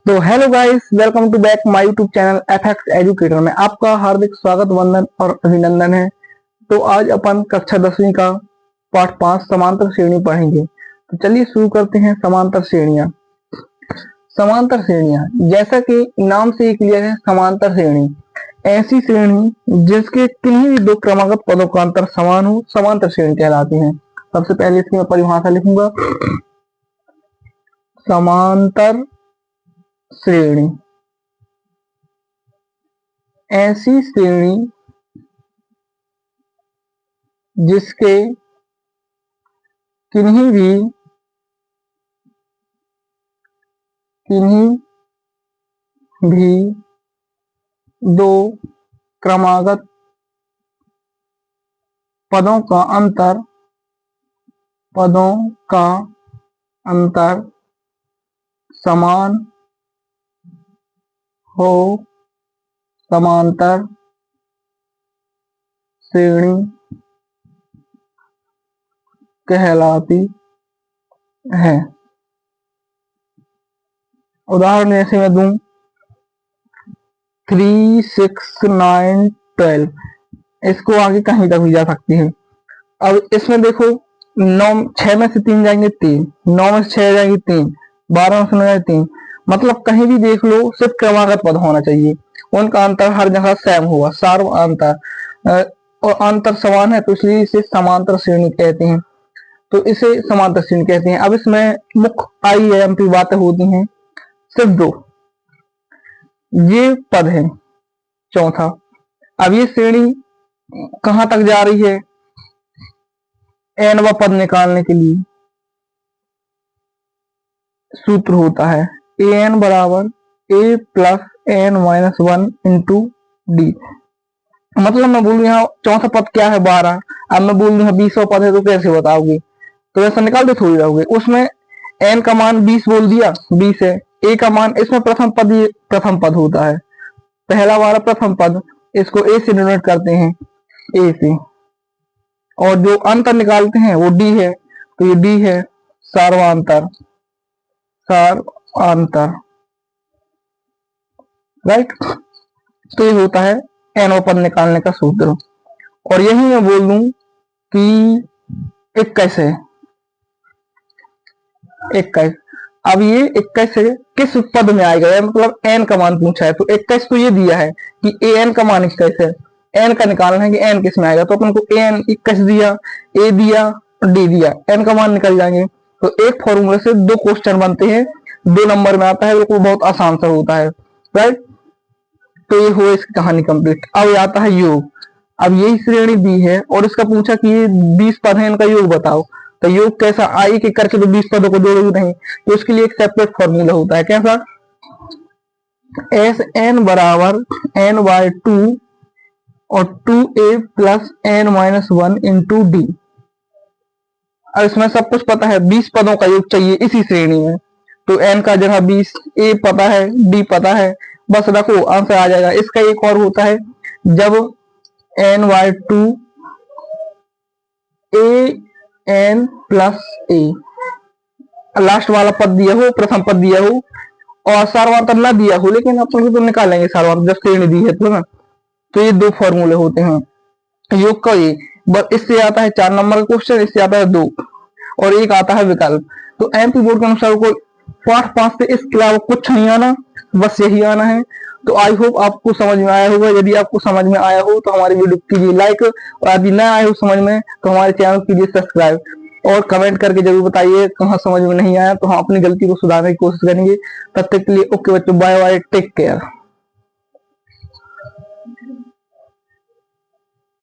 तो hello guys, welcome to back my YouTube channel FX educator में आपका हार्दिक स्वागत, वंदन और अभिनंदन है। तो आज अपन कक्षा 10वीं का पाठ 5 समांतर श्रेणी पढ़ेंगे। तो चलिए शुरू करते हैं। समांतर श्रेणियां। समांतर श्रेणियां जैसा कि नाम से ही क्लियर है, समांतर श्रेणी ऐसी श्रेणी जिसके किन्हीं भी दो क्रमागत पदों का अंतर समान हो, समांतर श्रेणी कहलाती है। सबसे पहले इसकी मैं परिभाषा लिखूंगा। समांतर श्रेणी ऐसी श्रेणी जिसके किन्हीं भी दो क्रमागत पदों का अंतर समान हो, समांतर श्रेणी कहलाती है। उदाहरण जैसे मैं दूं 3, 6, 9, 12, इसको आगे कहीं तक भी जा सकती है। अब इसमें देखो 9 6 में से 3 जाएंगे 3, 9 में से 6 जाएंगे 3, 12 में से 9 जाएंगे 3। मतलब कहीं भी देख लो सिर्फ क्रमागत पद होना चाहिए, उनका अंतर हर जगह सेम होगा, सार्व अंतर और अंतर समान है, तो इसलिए इसे समांतर श्रेणी कहते हैं। तो इसे समांतर श्रेणी कहते हैं। अब इसमें मुख्य IMP बातें होती हैं सिर्फ दो। ये पद है चौथा। अब ये श्रेणी कहां तक जा रही है? nवा पद निकालने के लिए सूत्र होता है an बराबर a plus n-1 into D. मतलब मैं बोलूँ यहाँ चौथा पद क्या है? 12। अब मैं बोल दूँ 20वां पद है, तो कैसे बताओगे? तो ऐसा निकाल दे थोड़ी रहोगे। उसमें n का मान 20 बोल दिया, 20 है। a का मान, इसमें प्रथम पद होता है, पहला वाला प्रथम पद, इसको a से डिनोट करते हैं, a से। और जो अंतर निकालते हैं वो d है, तो ये d है सार्वांतर, राइट। तो ये होता है nवा पद निकालने का सूत्र। और यही मैं बोल दूं कि 21 है, 21। अब ये 21 है किस पद में आएगा? मतलब n का मान पूछा है, तो 21 तो ये दिया है कि an का मान 21 है, n का निकालना है कि n किस में आएगा। तो अपन को an 21 दिया, a दिया, d दिया, n का मान निकल जाएंगे। तो एक फॉर्मूले से दो क्वेश्चन बनते हैं, 2 नंबर में आता है, वो बहुत आसान सा होता है, राइट। तो ये हो इसकी कहानी कंप्लीट। अब आता है योग। अब यही श्रेणी दी है और इसका पूछा कि ये 20 पद है, इनका योग बताओ। तो योग कैसा? आई के करके तो 20 पदों को जोड़ोगे नहीं, तो इसके लिए एक सेपरेट फॉर्मूला होता है। कैसा? Sn बराबर n/2 और 2a plus n-1 into D. अब इसमें सब कुछ पता है, 20 पदों का योग चाहिए इसी श्रेणी में, तो n का जगह 20, a पता है, d पता है, बस रखो, आंसर आ जाएगा। इसका एक और होता है, जब n/2 an plus a, last वाला पद दिया हो, प्रथम पद दिया हो और सार्वांतर ना दिया हो, लेकिन अपन तो निकालेंगे सार्वांतर जब श्रेणी दी है तो ना। तो ये दो फॉर्मूले होते हैं योग का। ये इससे आता है 4 नंबर का क्वेश्चन, इससे आता है 2 और एक आता है विकल्प। तो MP बोर्ड के अनुसार को पाठ 5 से इसके अलावा कुछ नहीं आना, बस यही आना है। तो आई होप आपको समझ में आया होगा। यदि आपको समझ में आया हो तो हमारी वीडियो कीजिए लाइक, और यदि ना आए हो समझ में तो हमारे चैनल कीजिए सब्सक्राइब, और कमेंट करके जरूर बताइए कहाँ समझ में नहीं आया, तो हम अपनी गलती को सुधारने की कोशिश करेंगे। तब तक के लिए ओके बच्चों, बाय बाय, टेक केयर।